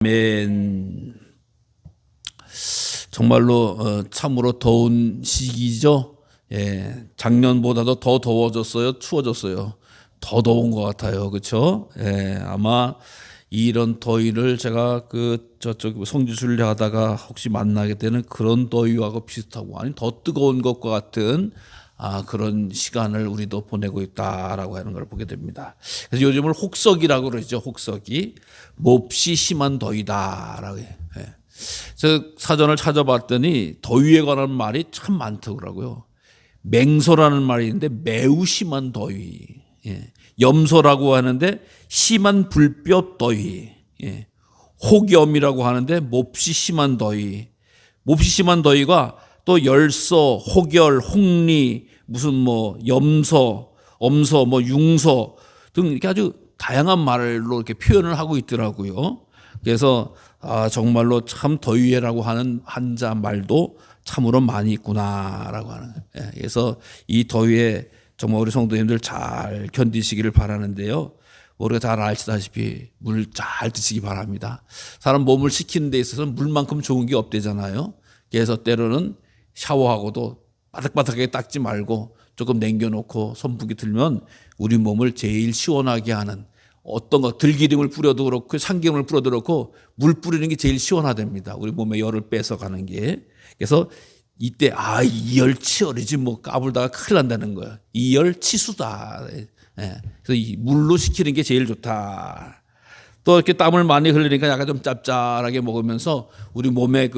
아멘. 정말로 참으로 더운 시기죠. 예, 작년보다도 더 더워졌어요. 추워졌어요. 더 더운 것 같아요. 그렇죠? 예, 아마 이런 더위를 제가 저쪽 성지순례 하다가 혹시 만나게 되는 그런 더위하고 비슷하고 아니 더 뜨거운 것과 같은 그런 시간을 우리도 보내고 있다라고 하는 걸 보게 됩니다. 그래서 요즘을 혹서기라고 그러죠. 혹서기. 몹시 심한 더위다라고 해요. 예. 저 사전을 찾아봤더니 더위에 관한 말이 참 많더라고요. 맹소라는 말이 있는데 매우 심한 더위. 예. 염소라고 하는데 심한 불볕 더위. 예. 혹염이라고 하는데 몹시 심한 더위. 몹시 심한 더위가 또 열서, 혹열, 혹리, 무슨 염서, 엄서, 융서 등 이렇게 아주 다양한 말로 이렇게 표현을 하고 있더라고요. 그래서 정말로 참 더위라고 하는 한자 말도 참으로 많이 있구나라고 하는. 예, 그래서 이 더위에 정말 우리 성도님들 잘 견디시기를 바라는데요. 우리가 잘 아시다시피 물 잘 드시기 바랍니다. 사람 몸을 식히는 데 있어서는 물만큼 좋은 게 없대잖아요. 그래서 때로는 샤워하고도 바삭바삭하게 닦지 말고 조금 남겨놓고 선풍기 틀면 우리 몸을 제일 시원하게 하는 어떤 거 들기름을 뿌려도 그렇고 참기름을 뿌려도 그렇고 물 뿌리는 게 제일 시원하답니다. 우리 몸에 열을 뺏어가는 게. 그래서 이때 이열치열이지 까불다가 큰일 난다는 거예요. 이열치수다. 예. 그래서 이 물로 식히는 게 제일 좋다. 또 이렇게 땀을 많이 흘리니까 약간 좀 짭짤하게 먹으면서 우리 몸의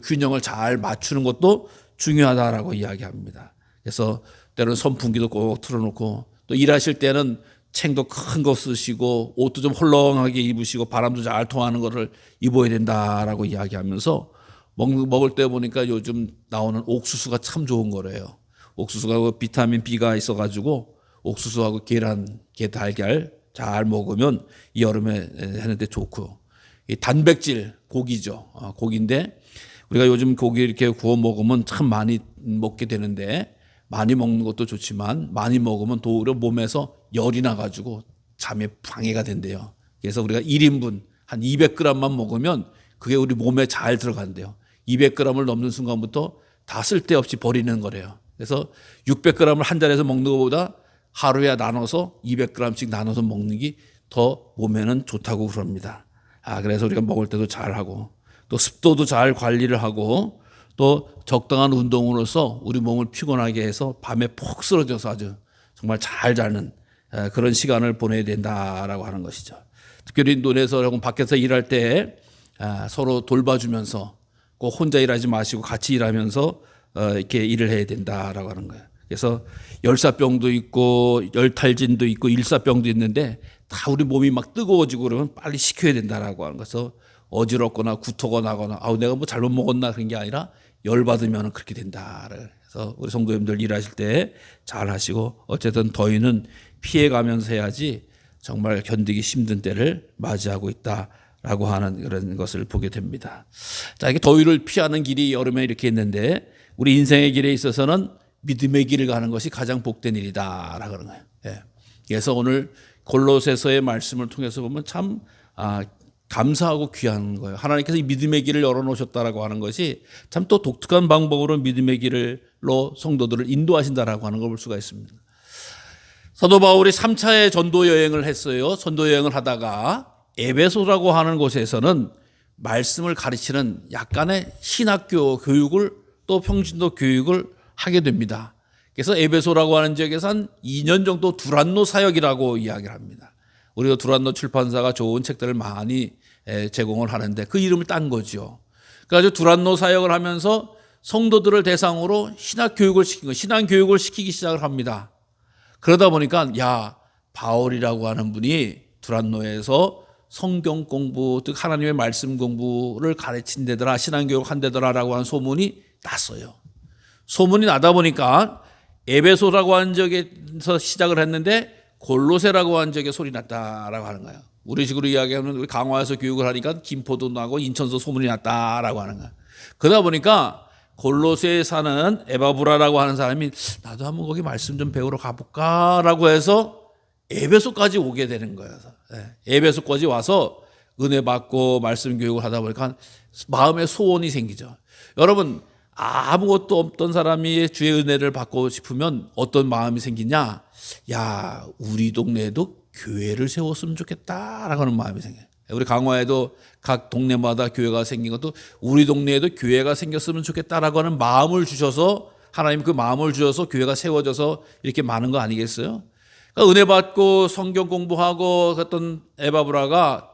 균형을 잘 맞추는 것도 중요하다라고 이야기합니다. 그래서 때로는 선풍기도 꼭 틀어놓고 또 일하실 때는 챙도 큰 거 쓰시고 옷도 좀 헐렁하게 입으시고 바람도 잘 통하는 거를 입어야 된다라고 이야기하면서 먹을 때 보니까 요즘 나오는 옥수수가 참 좋은 거래요. 옥수수가 비타민 B가 있어가지고 옥수수하고 계란, 게달걀 잘 먹으면 이 여름에 하는데 좋고 이 단백질 고기죠. 고기인데 우리가 요즘 고기 이렇게 구워 먹으면 참 많이 먹게 되는데 많이 먹는 것도 좋지만 많이 먹으면 또 오히려 몸에서 열이 나가지고 잠에 방해가 된대요. 그래서 우리가 1인분 한 200g만 먹으면 그게 우리 몸에 잘 들어간대요. 200g을 넘는 순간부터 다 쓸데없이 버리는 거래요. 그래서 600g을 한 자리에서 먹는 것보다 하루에 나눠서 200g씩 나눠서 먹는 게 더 몸에는 좋다고 그럽니다. 그래서 우리가 먹을 때도 잘하고 또 습도도 잘 관리를 하고 또 적당한 운동으로서 우리 몸을 피곤하게 해서 밤에 푹 쓰러져서 아주 정말 잘 자는 그런 시간을 보내야 된다라고 하는 것이죠. 특별히 논에서 밖에서 일할 때 서로 돌봐주면서 꼭 혼자 일하지 마시고 같이 일하면서 이렇게 일을 해야 된다라고 하는 거예요. 그래서 열사병도 있고 열탈진도 있고 일사병도 있는데 다 우리 몸이 막 뜨거워지고 그러면 빨리 식혀야 된다라고 하는 거서 어지럽거나 구토가 나거나 내가 잘못 먹었나 그런 게 아니라 열받으면 그렇게 된다. 그래서 우리 성도님들 일하실 때 잘 하시고 어쨌든 더위는 피해가면서 해야지 정말 견디기 힘든 때를 맞이하고 있다라고 하는 그런 것을 보게 됩니다. 자, 이게 더위를 피하는 길이 여름에 이렇게 있는데 우리 인생의 길에 있어서는 믿음의 길을 가는 것이 가장 복된 일이다라고 하는 거예요. 예. 그래서 오늘 골로새서의 말씀을 통해서 보면 참 감사하고 귀한 거예요. 하나님께서 이 믿음의 길을 열어놓으셨다라고 하는 것이 참 또 독특한 방법으로 믿음의 길로 성도들을 인도하신다라고 하는 걸 볼 수가 있습니다. 사도 바울이 3차의 전도 여행을 했어요. 전도 여행을 하다가 에베소라고 하는 곳에서는 말씀을 가르치는 약간의 신학교 교육을 또 평신도 교육을 하게 됩니다. 그래서 에베소라고 하는 지역에서 한 2년 정도 두란노 사역이라고 이야기를 합니다. 우리가 두란노 출판사가 좋은 책들을 많이 제공을 하는데 그 이름을 딴 거죠. 그래서 두란노 사역을 하면서 성도들을 대상으로 신학교육을 시킨 거, 신앙교육을 시키기 시작을 합니다. 그러다 보니까 바울이라고 하는 분이 두란노에서 성경 공부, 즉 하나님의 말씀 공부를 가르친 데더라, 신앙교육 한 데더라라고 하는 소문이 났어요. 소문이 나다 보니까 에베소라고 하는 지역에서 시작을 했는데 골로새라고 하는 지역에 소리 났다라고 하는 거예요. 우리 식으로 이야기하면 우리 강화에서 교육을 하니까 김포도 나고 인천서 소문이 났다라고 하는 거예요. 그러다 보니까 골로새에 사는 에바브라라고 하는 사람이 나도 한번 거기 말씀 좀 배우러 가볼까라고 해서 에베소까지 오게 되는 거예요. 에베소까지 와서 은혜 받고 말씀 교육을 하다 보니까 마음의 소원이 생기죠. 여러분, 아무것도 없던 사람이 주의 은혜를 받고 싶으면 어떤 마음이 생기냐? 야, 우리 동네에도 교회를 세웠으면 좋겠다라고 하는 마음이 생겨요. 우리 강화에도 각 동네마다 교회가 생긴 것도 우리 동네에도 교회가 생겼으면 좋겠다라고 하는 마음을 주셔서, 하나님 그 마음을 주셔서 교회가 세워져서 이렇게 많은 거 아니겠어요? 그러니까 은혜 받고 성경 공부하고 그랬던 에바브라가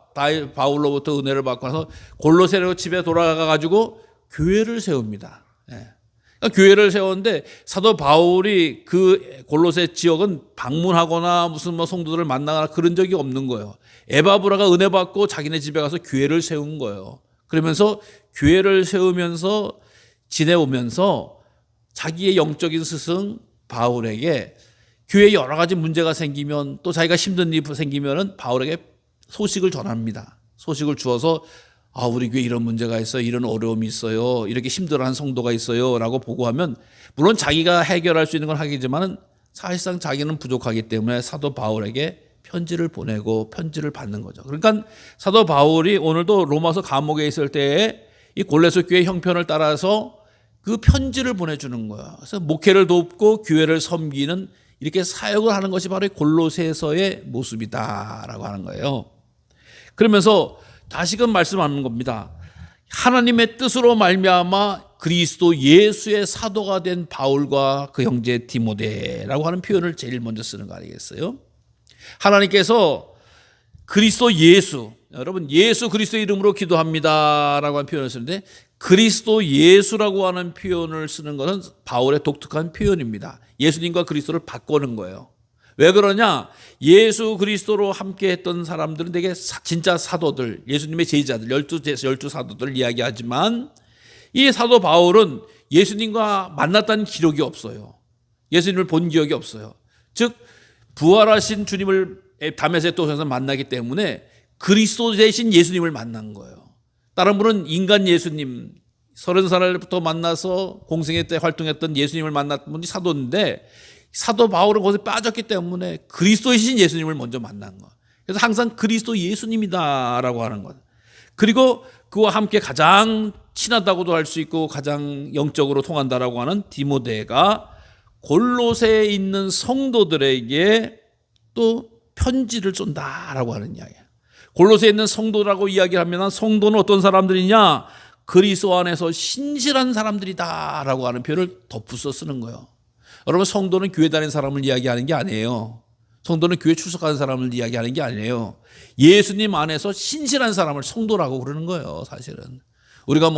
바울로부터 은혜를 받고 나서 골로새로 집에 돌아가 가지고 교회를 세웁니다. 그러니까 교회를 세웠는데 사도 바울이 그 골로새 지역은 방문하거나 무슨 성도들을 만나거나 그런 적이 없는 거예요. 에바브라가 은혜 받고 자기네 집에 가서 교회를 세운 거예요. 그러면서 교회를 세우면서 지내오면서 자기의 영적인 스승 바울에게 교회에 여러 가지 문제가 생기면, 또 자기가 힘든 일이 생기면은 바울에게 소식을 전합니다. 소식을 주어서 우리 교회 이런 문제가 있어요. 이런 어려움이 있어요. 이렇게 힘들어하는 성도가 있어요. 라고 보고하면, 물론 자기가 해결할 수 있는 건 하겠지만 사실상 자기는 부족하기 때문에 사도 바울에게 편지를 보내고 편지를 받는 거죠. 그러니까 사도 바울이 오늘도 로마서 감옥에 있을 때에 이 골로새 교회 형편을 따라서 그 편지를 보내주는 거야. 그래서 목회를 돕고 교회를 섬기는 이렇게 사역을 하는 것이 바로 골로새서의 모습이다라고 하는 거예요. 그러면서 다시금 말씀하는 겁니다. 하나님의 뜻으로 말미암아 그리스도 예수의 사도가 된 바울과 그 형제 디모데라고 하는 표현을 제일 먼저 쓰는 거 아니겠어요? 하나님께서 그리스도 예수, 여러분 예수 그리스도의 이름으로 기도합니다라고 하는 표현을 쓰는데, 그리스도 예수라고 하는 표현을 쓰는 것은 바울의 독특한 표현입니다. 예수님과 그리스도를 바꾸는 거예요. 왜 그러냐? 예수 그리스도로 함께 했던 사람들은 되게 진짜 사도들, 예수님의 제자들, 열두 사도들을 이야기하지만, 이 사도 바울은 예수님과 만났다는 기록이 없어요. 예수님을 본 기억이 없어요. 즉 부활하신 주님을 담에색 도상에서 만나기 때문에 그리스도 대신 예수님을 만난 거예요. 다른 분은 인간 예수님, 30살부터 만나서 공생애 때 활동했던 예수님을 만났던 분이 사도인데, 사도 바울은 거기서 빠졌기 때문에 그리스도이신 예수님을 먼저 만난 거. 그래서 항상 그리스도 예수님이다라고 하는 것. 그리고 그와 함께 가장 친하다고도 할 수 있고 가장 영적으로 통한다라고 하는 디모데가 골로새에 있는 성도들에게 또 편지를 쏜다라고 하는 이야기예요. 골로새에 있는 성도라고 이야기하면 성도는 어떤 사람들이냐? 그리스도 안에서 신실한 사람들이다라고 하는 표현을 덧붙여 쓰는 거예요. 여러분, 성도는 교회 다니는 사람을 이야기하는 게 아니에요. 성도는 교회 출석하는 사람을 이야기하는 게 아니에요. 예수님 안에서 신실한 사람을 성도라고 그러는 거예요, 사실은. 우리가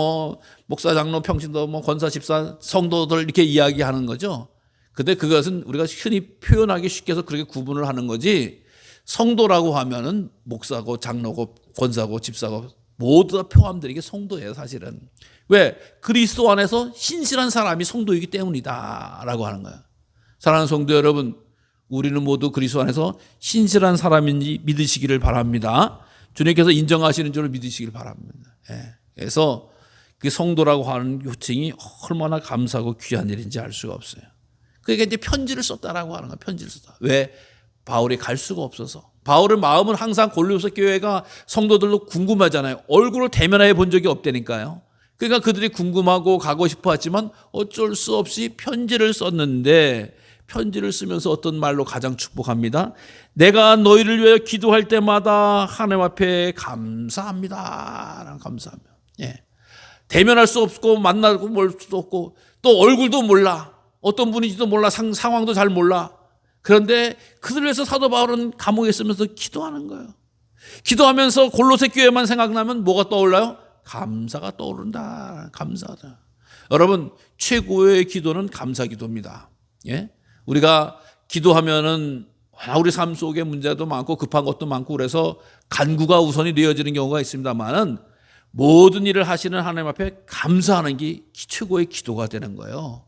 목사, 장로, 평신도, 권사, 집사, 성도들 이렇게 이야기하는 거죠. 근데 그것은 우리가 흔히 표현하기 쉽게 해서 그렇게 구분을 하는 거지, 성도라고 하면은 목사고, 장로고, 권사고, 집사고 모두 다 포함되는 게 성도예요, 사실은. 왜? 그리스도 안에서 신실한 사람이 성도이기 때문이다라고 하는 거예요. 사랑하는 성도 여러분, 우리는 모두 그리스도 안에서 신실한 사람인지 믿으시기를 바랍니다. 주님께서 인정하시는 줄을 믿으시기를 바랍니다. 그래서 그 성도라고 하는 호칭이 얼마나 감사하고 귀한 일인지 알 수가 없어요. 그러니까 이제 편지를 썼다라고 하는 거예요. 편지를 썼다. 왜? 바울이 갈 수가 없어서. 바울의 마음은 항상 골로새 교회가 성도들로 궁금하잖아요. 얼굴을 대면해 본 적이 없다니까요. 그러니까 그들이 궁금하고 가고 싶어 했지만 어쩔 수 없이 편지를 썼는데, 편지를 쓰면서 어떤 말로 가장 축복합니다. 내가 너희를 위해 기도할 때마다 하나님 앞에 감사합니다. 감사합니다. 대면할 수 없고 만나고 볼 수도 없고 또 얼굴도 몰라. 어떤 분인지도 몰라. 상황도 잘 몰라. 그런데 그들 위해서 사도 바울은 감옥에 있으면서 기도하는 거예요. 기도하면서 골로새 교회만 생각나면 뭐가 떠올라요? 감사가 떠오른다. 감사하다. 여러분, 최고의 기도는 감사 기도입니다. 우리가 기도하면은 우리 삶 속에 문제도 많고 급한 것도 많고 그래서 간구가 우선이 되어지는 경우가 있습니다만은, 모든 일을 하시는 하나님 앞에 감사하는 게 최고의 기도가 되는 거예요.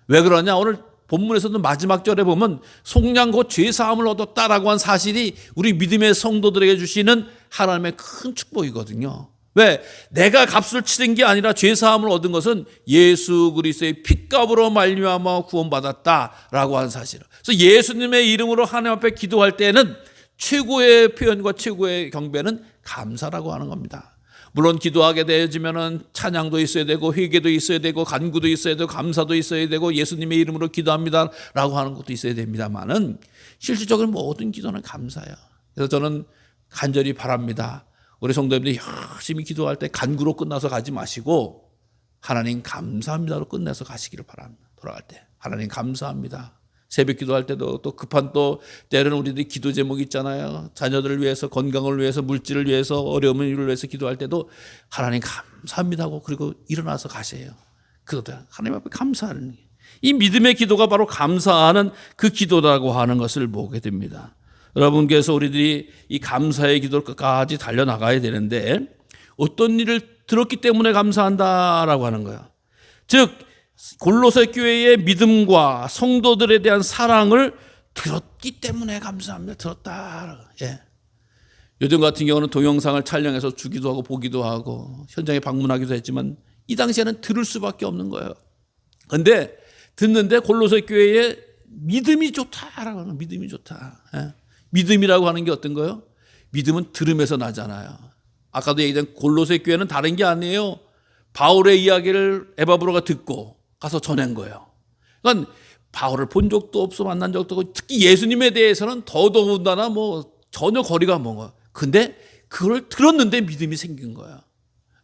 왜 그러냐? 오늘 본문에서도 마지막 절에 보면 속량 곧 죄사함을 얻었다라고 한 사실이 우리 믿음의 성도들에게 주시는 하나님의 큰 축복이거든요. 왜? 내가 값을 치른 게 아니라 죄사함을 얻은 것은 예수 그리스도의 핏값으로 말미암아 구원받았다라고 한 사실을. 그래서 예수님의 이름으로 하나님 앞에 기도할 때는 최고의 표현과 최고의 경배는 감사라고 하는 겁니다. 물론 기도하게 되어지면은 찬양도 있어야 되고 회개도 있어야 되고 간구도 있어야 되고 감사도 있어야 되고 예수님의 이름으로 기도합니다라고 하는 것도 있어야 됩니다만은 실질적으로 모든 기도는 감사예요. 그래서 저는 간절히 바랍니다. 우리 성도님들이 열심히 기도할 때 간구로 끝나서 가지 마시고 하나님 감사합니다로 끝내서 가시기를 바랍니다. 돌아갈 때 하나님 감사합니다. 새벽 기도할 때도 또 급한 또 때로는 우리들이 기도 제목이 있잖아요. 자녀들을 위해서, 건강을 위해서, 물질을 위해서, 어려움을 위해서 기도할 때도 하나님 감사합니다 하고 그리고 일어나서 가세요. 그것도 하나님 앞에 감사하는 이 믿음의 기도가 바로 감사하는 그 기도라고 하는 것을 보게 됩니다. 여러분께서 우리들이 이 감사의 기도를 끝까지 달려나가야 되는데 어떤 일을 들었기 때문에 감사한다라고 하는 거예요. 즉 골로새 교회의 믿음과 성도들에 대한 사랑을 들었기 때문에 감사합니다. 들었다. 예. 요즘 같은 경우는 동영상을 촬영해서 주기도 하고 보기도 하고 현장에 방문하기도 했지만 이 당시에는 들을 수밖에 없는 거예요. 그런데 듣는데 골로새 교회의 믿음이 좋다라고 하는 믿음이 좋다. 예. 믿음이라고 하는 게 어떤 거예요? 믿음은 들음에서 나잖아요. 아까도 얘기한 골로새 교회는 다른 게 아니에요. 바울의 이야기를 에바브로가 듣고 가서 전한 거예요. 그러니까 바울을 본 적도 없어 만난 적도 없고 특히 예수님에 대해서는 더더군다나 뭐 전혀 거리가 먼 거예요. 근데 그걸 들었는데 믿음이 생긴 거예요.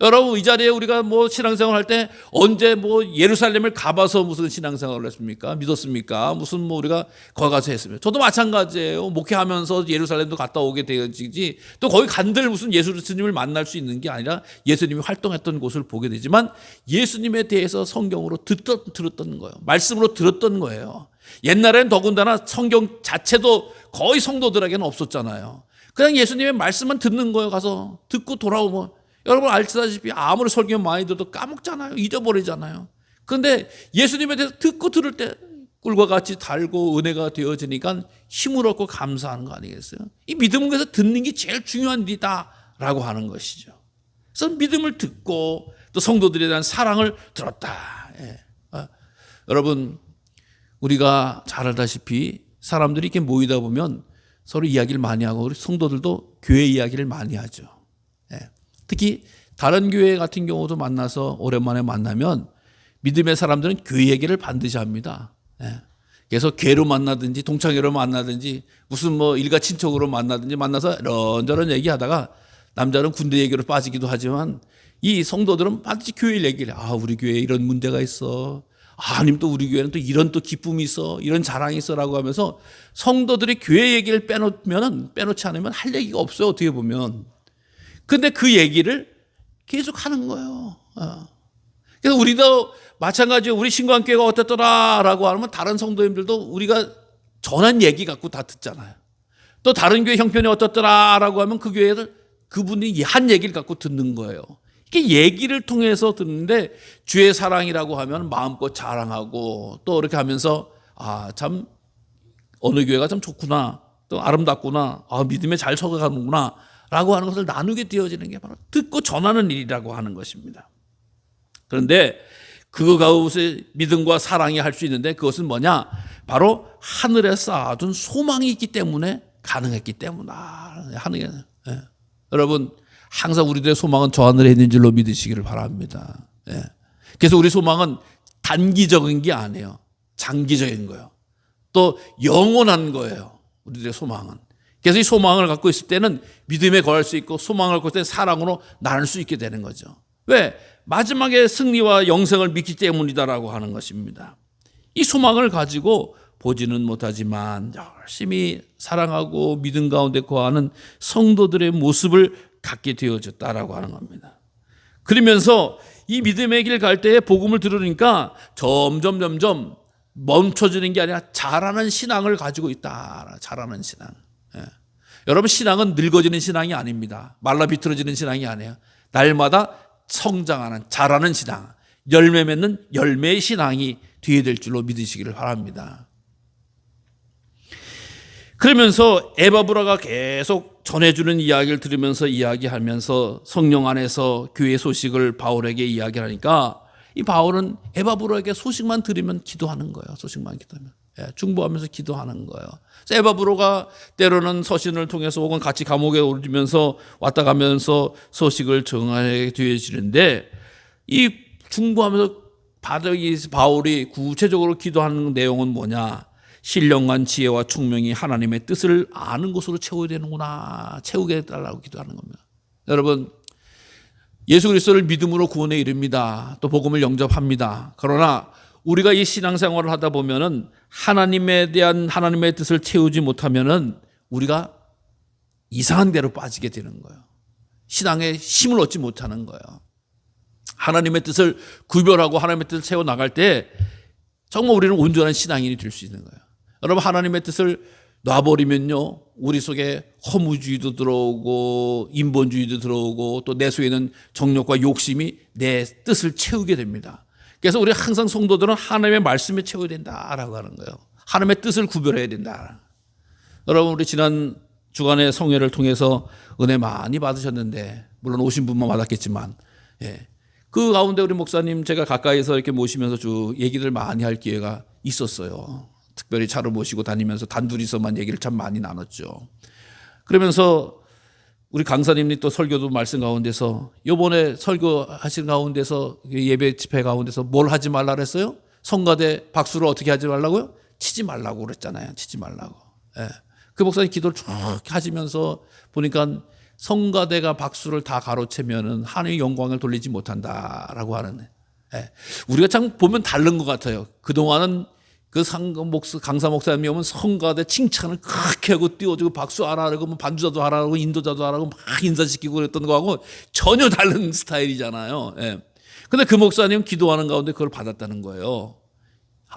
여러분 이 자리에 우리가 뭐 신앙생활 할 때 언제 뭐 예루살렘을 가봐서 무슨 신앙생활을 했습니까? 믿었습니까? 무슨 뭐 우리가 거기 가서 했습니까? 저도 마찬가지예요. 목회하면서 예루살렘도 갔다 오게 되어지지 또 거기 간들 무슨 예수님을 만날 수 있는 게 아니라 예수님이 활동했던 곳을 보게 되지만 예수님에 대해서 성경으로 들었던 거예요. 말씀으로 들었던 거예요. 옛날에는 더군다나 성경 자체도 거의 성도들에게는 없었잖아요. 그냥 예수님의 말씀만 듣는 거예요. 가서 듣고 돌아오면 여러분 알다시피 아무리 설교 많이 들어도 까먹잖아요. 잊어버리잖아요. 그런데 예수님에 대해서 듣고 들을 때 꿀과 같이 달고 은혜가 되어지니까 힘을 얻고 감사하는 거 아니겠어요? 이 믿음에서 듣는 게 제일 중요한 일이다라고 하는 것이죠. 그래서 믿음을 듣고 또 성도들에 대한 사랑을 들었다. 예. 여러분 우리가 잘 알다시피 사람들이 이렇게 모이다 보면 서로 이야기를 많이 하고 우리 성도들도 교회 이야기를 많이 하죠. 예. 특히 다른 교회 같은 경우도 만나서 오랜만에 만나면 믿음의 사람들은 교회 얘기를 반드시 합니다. 예. 그래서 교회로 만나든지 동창회로 만나든지 무슨 뭐 일가 친척으로 만나든지 만나서 이런저런 얘기하다가 남자는 군대 얘기로 빠지기도 하지만 이 성도들은 반드시 교회 얘기를 우리 교회에 이런 문제가 있어. 아니면 또 우리 교회는 또 이런 또 기쁨이 있어. 이런 자랑이 있어라고 하면서 성도들이 교회 얘기를 빼놓지 않으면 할 얘기가 없어요. 어떻게 보면. 근데 그 얘기를 계속 하는 거예요. 그래서 우리도 마찬가지로 우리 신광교회가 어땠더라라고 하면 다른 성도님들도 우리가 전한 얘기 갖고 다 듣잖아요. 또 다른 교회 형편이 어떻더라라고 하면 그 교회를 그분이 한 얘기를 갖고 듣는 거예요. 이게 얘기를 통해서 듣는데 주의 사랑이라고 하면 마음껏 자랑하고 또 이렇게 하면서 참 어느 교회가 참 좋구나 또 아름답구나 믿음에 잘 서가는구나 라고 하는 것을 나누게 되어지는 게 바로 듣고 전하는 일이라고 하는 것입니다. 그런데 그 가운데 믿음과 사랑이 할 수 있는데 그것은 뭐냐? 바로 하늘에 쌓아둔 소망이 있기 때문에 가능했기 때문이다. 예. 여러분 항상 우리들의 소망은 저 하늘에 있는 줄로 믿으시기를 바랍니다. 예. 그래서 우리 소망은 단기적인 게 아니에요. 장기적인 거예요. 또 영원한 거예요. 우리들의 소망은. 그래서 이 소망을 갖고 있을 때는 믿음에 거할 수 있고 소망을 갖고 있을 때는 사랑으로 나눌 수 있게 되는 거죠. 왜? 마지막에 승리와 영생을 믿기 때문이다라고 하는 것입니다. 이 소망을 가지고 보지는 못하지만 열심히 사랑하고 믿음 가운데 거하는 성도들의 모습을 갖게 되어졌다라고 하는 겁니다. 그러면서 이 믿음의 길 갈 때에 복음을 들으니까 점점 멈춰지는 게 아니라 자라는 신앙을 가지고 있다. 자라는 신앙. 예. 여러분 신앙은 늙어지는 신앙이 아닙니다. 말라 비틀어지는 신앙이 아니에요. 날마다 성장하는 자라는 신앙, 열매 맺는 열매의 신앙이 뒤에 될 줄로 믿으시기를 바랍니다. 그러면서 에바브라가 계속 전해주는 이야기를 들으면서 이야기하면서 성령 안에서 교회 소식을 바울에게 이야기하니까 이 바울은 에바브라에게 소식만 들으면 기도하는 거예요. 소식만 기도하면. 중보하면서 기도하는 거예요. 세바브로가 때로는 서신을 통해서 혹은 같이 감옥에 오르면서 왔다 가면서 소식을 전하게 되어지는데 이 중보하면서 바울이 구체적으로 기도하는 내용은 뭐냐? 신령한 지혜와 총명이 하나님의 뜻을 아는 것으로 채워야 되는구나. 채우게 해달라고 기도하는 겁니다. 여러분, 예수 그리스도를 믿음으로 구원에 이릅니다. 또 복음을 영접합니다. 그러나 우리가 이 신앙생활을 하다 보면은 하나님에 대한 하나님의 뜻을 채우지 못하면은 우리가 이상한 데로 빠지게 되는 거예요. 신앙에 힘을 얻지 못하는 거예요. 하나님의 뜻을 구별하고 하나님의 뜻을 채워 나갈 때 정말 우리는 온전한 신앙인이 될 수 있는 거예요. 여러분, 하나님의 뜻을 놔버리면요, 우리 속에 허무주의도 들어오고 인본주의도 들어오고 또 내 속에는 정욕과 욕심이 내 뜻을 채우게 됩니다. 그래서 우리 항상 성도들은 하나님의 말씀에 채워야 된다라고 하는 거예요. 하나님의 뜻을 구별해야 된다. 여러분, 우리 지난 주간의 성회를 통해서 은혜 많이 받으셨는데, 물론 오신 분만 받았겠지만, 그 가운데 우리 목사님 제가 가까이서 이렇게 모시면서 쭉 얘기를 많이 할 기회가 있었어요. 특별히 차로 모시고 다니면서 단둘이서만 얘기를 참 많이 나눴죠. 그러면서 우리 강사님이 또 설교도 말씀 가운데서 요번에 설교하신 가운데서 예배 집회 가운데서 뭘 하지 말라 그랬어요? 성가대 박수를 어떻게 하지 말라고요? 치지 말라고 그랬잖아요. 치지 말라고. 그 목사님 기도를 쭉 하시면서 보니까 성가대가 박수를 다 가로채면은 하나님의 영광을 돌리지 못한다라고 하는. 우리가 참 보면 다른 것 같아요. 그동안은 그 강사 목사님이 오면 성가대 칭찬을 그렇게 하고 띄워주고 박수 하라고 뭐 반주자도 하라고 인도자도 하라고 막 인사시키고 그랬던 거하고 전혀 다른 스타일이잖아요. 근데 그 목사님 기도하는 가운데 그걸 받았다는 거예요.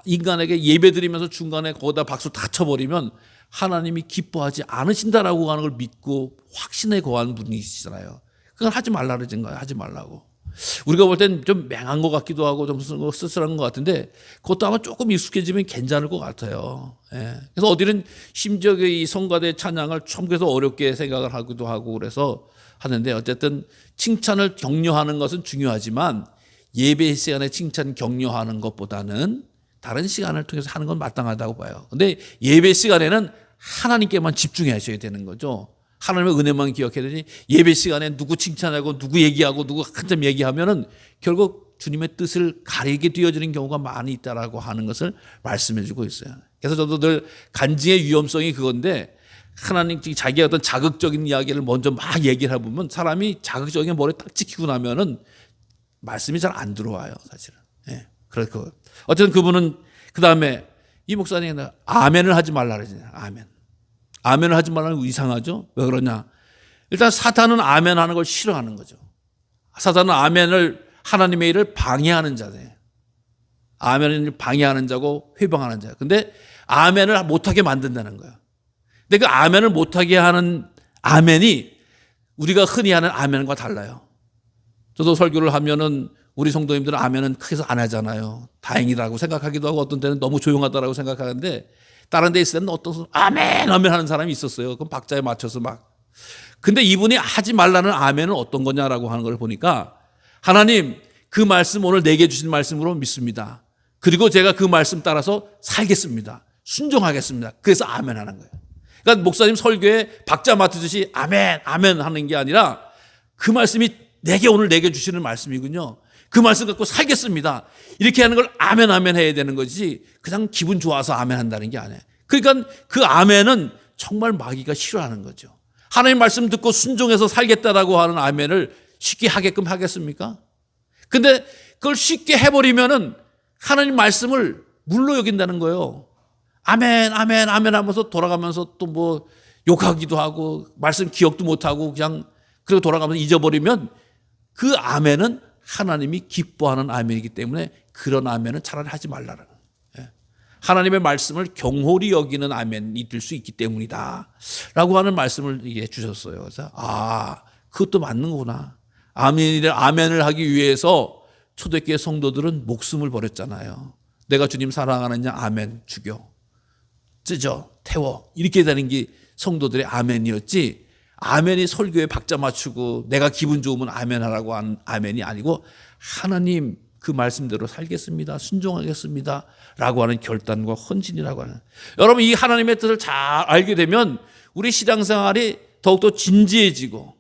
인간에게 예배드리면서 중간에 거기다 박수 다 쳐버리면 하나님이 기뻐하지 않으신다라고 하는 걸 믿고 확신에 거한 분이시잖아요. 그건 하지 말라 그러진 거예요. 하지 말라고. 우리가 볼 땐 좀 맹한 것 같기도 하고 좀 쓸쓸한 것 같은데 그것도 아마 조금 익숙해지면 괜찮을 것 같아요. 그래서 어디는 심지어 이 성가대 찬양을 좀 그래서 어렵게 생각을 하기도 하고 그래서 하는데 어쨌든 칭찬을 격려하는 것은 중요하지만 예배 시간에 칭찬 격려하는 것보다는 다른 시간을 통해서 하는 건 마땅하다고 봐요. 근데 예배 시간에는 하나님께만 집중하셔야 되는 거죠. 하나님의 은혜만 기억해야 되니 예배 시간에 누구 칭찬하고 누구 얘기하고 누구 한참 얘기하면은 결국 주님의 뜻을 가리게 되어지는 경우가 많이 있다라고 하는 것을 말씀해 주고 있어요. 그래서 저도 늘 간증의 위험성이 그건데 하나님 자기의 어떤 자극적인 이야기를 먼저 막 얘기를 해보면 사람이 자극적인 머리에 딱 찍히고 나면은 말씀이 잘 안 들어와요, 사실은. 그래서 어쨌든 그분은 그 다음에 이 목사님은 아멘을 하지 말라 그러잖아요. 아멘. 아멘을 하지 말라는 거 이상하죠? 왜 그러냐? 일단 사탄은 아멘 하는 걸 싫어하는 거죠. 사탄은 아멘을 하나님의 일을 방해하는 자예요. 아멘을 방해하는 자고 회방하는 자예요. 근데 아멘을 못하게 만든다는 거예요. 근데 그 아멘을 못하게 하는 아멘이 우리가 흔히 하는 아멘과 달라요. 저도 설교를 하면은 우리 성도님들은 아멘은 크게서 안 하잖아요. 다행이라고 생각하기도 하고 어떤 때는 너무 조용하다라고 생각하는데 다른 데 있을 때는 어떤 아멘 아멘 하는 사람이 있었어요. 그럼 박자에 맞춰서 막. 근데 이분이 하지 말라는 아멘은 어떤 거냐라고 하는 걸 보니까 하나님 그 말씀 오늘 내게 주신 말씀으로 믿습니다. 그리고 제가 그 말씀 따라서 살겠습니다. 순종하겠습니다. 그래서 아멘 하는 거예요. 그러니까 목사님 설교에 박자 맞추듯이 아멘 아멘 하는 게 아니라 그 말씀이 내게 오늘 내게 주시는 말씀이군요. 그 말씀 갖고 살겠습니다. 이렇게 하는 걸 아멘 아멘 해야 되는 거지 그냥 기분 좋아서 아멘 한다는 게 아니에요. 그러니까 그 아멘은 정말 마귀가 싫어하는 거죠. 하나님 말씀 듣고 순종해서 살겠다라고 하는 아멘을 쉽게 하게끔 하겠습니까? 근데 그걸 쉽게 해버리면은 하나님 말씀을 물로 여긴다는 거예요. 아멘 아멘 아멘 하면서 돌아가면서 또 뭐 욕하기도 하고 말씀 기억도 못하고 그냥 그리고 돌아가면서 잊어버리면 그 아멘은 하나님이 기뻐하는 아멘이기 때문에 그런 아멘은 차라리 하지 말라는 거예요. 하나님의 말씀을 경홀히 여기는 아멘이 될 수 있기 때문이다 라고 하는 말씀을 주셨어요. 그래서 그것도 맞는 거구나. 아멘을 하기 위해서 초대교회 성도들은 목숨을 버렸잖아요. 내가 주님 사랑하느냐 아멘 죽여 찢어 태워 이렇게 되는 게 성도들의 아멘이었지 아멘이 설교에 박자 맞추고 내가 기분 좋으면 아멘 하라고 하는 아멘이 아니고 하나님 그 말씀대로 살겠습니다. 순종하겠습니다. 라고 하는 결단과 헌신이라고 하는. 여러분, 이 하나님의 뜻을 잘 알게 되면 우리 신앙생활이 더욱더 진지해지고,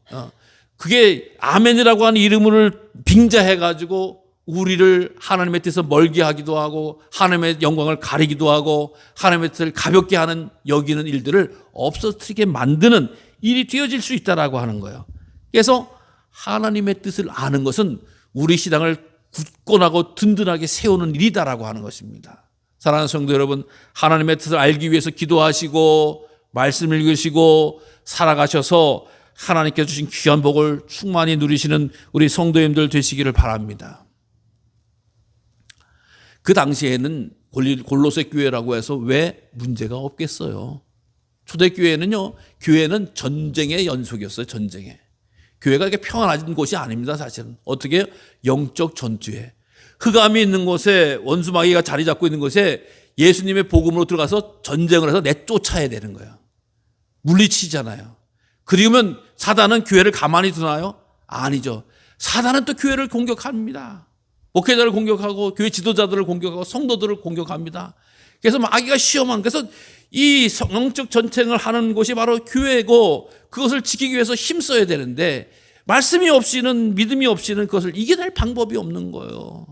그게 아멘이라고 하는 이름을 빙자해가지고 우리를 하나님의 뜻에서 멀게 하기도 하고 하나님의 영광을 가리기도 하고 하나님의 뜻을 가볍게 하는 여기는 일들을 없어뜨리게 만드는 일이 되어질 수 있다라고 하는 거예요. 그래서 하나님의 뜻을 아는 것은 우리 신앙을 굳건하고 든든하게 세우는 일이다라고 하는 것입니다. 사랑하는 성도 여러분, 하나님의 뜻을 알기 위해서 기도하시고 말씀을 읽으시고 살아가셔서 하나님께서 주신 귀한 복을 충만히 누리시는 우리 성도님들 되시기를 바랍니다. 그 당시에는 골로새 교회라고 해서 왜 문제가 없겠어요? 초대교회는요, 교회는 전쟁의 연속이었어요. 전쟁에. 교회가 이렇게 평안한 곳이 아닙니다. 사실은. 어떻게 해요? 영적 전투에. 흑암이 있는 곳에, 원수마귀가 자리 잡고 있는 곳에 예수님의 복음으로 들어가서 전쟁을 해서 내쫓아야 되는 거예요. 물리치잖아요. 그러면 사단은 교회를 가만히 두나요? 아니죠. 사단은 또 교회를 공격합니다. 목회자를 공격하고 교회 지도자들을 공격하고 성도들을 공격합니다. 그래서 마귀가 시험한, 그래서 이 영적 전쟁을 하는 곳이 바로 교회고 그것을 지키기 위해서 힘써야 되는데 말씀이 없이는, 믿음이 없이는 그것을 이겨낼 방법이 없는 거예요.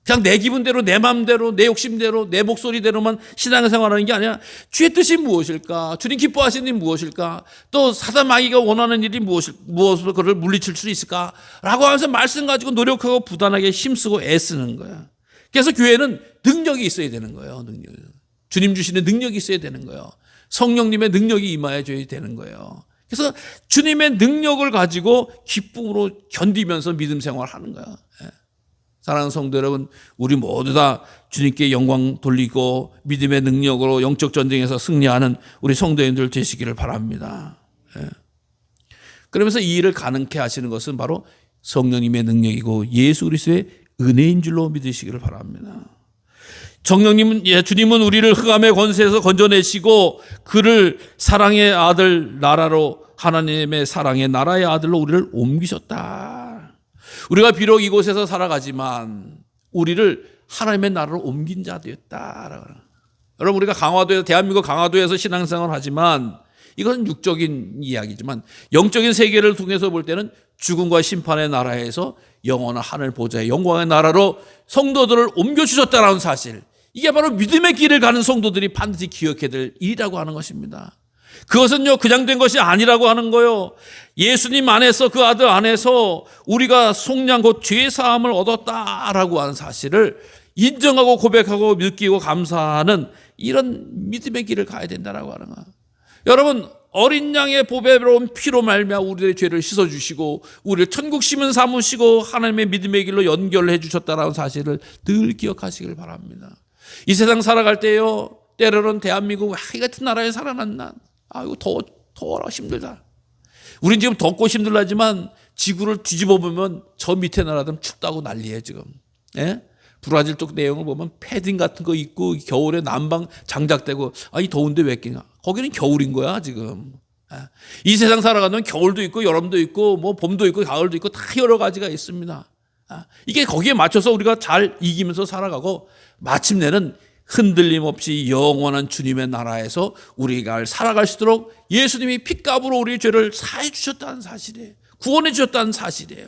그냥 내 기분대로, 내 마음대로, 내 욕심대로, 내 목소리대로만 신앙생활하는 게 아니라 주의 뜻이 무엇일까? 주님 기뻐하시는 일이 무엇일까? 또 사단 마귀가 원하는 일이 무엇으로 그를 물리칠 수 있을까? 라고 하면서 말씀 가지고 노력하고 부단하게 힘쓰고 애쓰는 거야. 그래서 교회는 능력이 있어야 되는 거예요. 능력. 주님 주시는 능력이 있어야 되는 거예요. 성령님의 능력이 임하여줘야 되는 거예요. 그래서 주님의 능력을 가지고 기쁨으로 견디면서 믿음 생활하는 거야. 사랑하는 성도 여러분, 우리 모두 다 주님께 영광 돌리고 믿음의 능력으로 영적 전쟁에서 승리하는 우리 성도님들 되시기를 바랍니다. 그러면서 이 일을 가능케 하시는 것은 바로 성령님의 능력이고 예수 그리스도의 은혜인 줄로 믿으시기를 바랍니다. 주님은 우리를 흑암의 권세에서 건져내시고 그를 사랑의 아들 나라로, 하나님의 사랑의 나라의 아들로 우리를 옮기셨다. 우리가 비록 이곳에서 살아가지만 우리를 하나님의 나라로 옮긴 자 되었다. 여러분, 우리가 강화도에서, 대한민국 강화도에서 신앙생활을 하지만 이건 육적인 이야기지만 영적인 세계를 통해서 볼 때는 죽음과 심판의 나라에서 영원한 하늘 보좌의 영광의 나라로 성도들을 옮겨주셨다는 사실, 이게 바로 믿음의 길을 가는 성도들이 반드시 기억해야 될 일이라고 하는 것입니다. 그것은요, 그냥 된 것이 아니라고 하는 거예요. 예수님 안에서, 그 아들 안에서 우리가 속량 곧 죄 사함을 얻었다라고 하는 사실을 인정하고 고백하고 느끼고 감사하는 이런 믿음의 길을 가야 된다라고 하는 거예요. 여러분, 어린 양의 보배로운 피로 말미암아 우리의 죄를 씻어주시고 우리를 천국 시민 삼으시고 하나님의 믿음의 길로 연결해 주셨다라는 사실을 늘 기억하시길 바랍니다. 이 세상 살아갈 때요, 때로는 대한민국 이 같은 나라에 살아났나, 이거 더워라, 힘들다. 우린 지금 덥고 힘들다지만 지구를 뒤집어 보면 저 밑에 나라들은 춥다고 난리예요 지금. 브라질 쪽 내용을 보면 패딩 같은 거 입고 겨울에 난방 장작대고, 이 더운데 왜 끼냐. 거기는 겨울인 거야 지금. 이 세상 살아가면 겨울도 있고 여름도 있고 뭐 봄도 있고 가을도 있고 다 여러 가지가 있습니다. 이게 거기에 맞춰서 우리가 잘 이기면서 살아가고 마침내는 흔들림 없이 영원한 주님의 나라에서 우리가 살아갈 수 있도록 예수님이 핏값으로 우리의 죄를 사해 주셨다는 사실이에요. 구원해 주셨다는 사실이에요.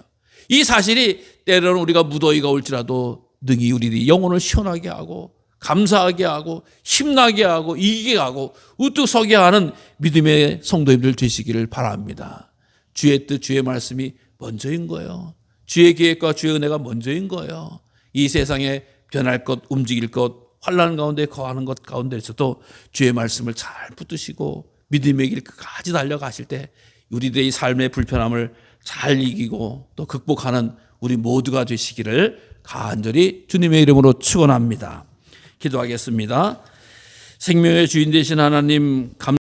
이 사실이 때로는 우리가 무더위가 올지라도 능히 우리들이 영혼을 시원하게 하고 감사하게 하고 힘나게 하고 이기게 하고 우뚝 서게 하는 믿음의 성도님들 되시기를 바랍니다. 주의 뜻, 주의 말씀이 먼저인 거예요. 주의 계획과 주의 은혜가 먼저인 거예요. 이 세상에 변할 것, 움직일 것, 환난 가운데 거하는 것 가운데서도 주의 말씀을 잘 붙드시고 믿음의 길 끝까지 달려가실 때 우리들의 삶의 불편함을 잘 이기고 또 극복하는 우리 모두가 되시기를 간절히 주님의 이름으로 축원합니다. 기도하겠습니다. 생명의 주인 되신 하나님,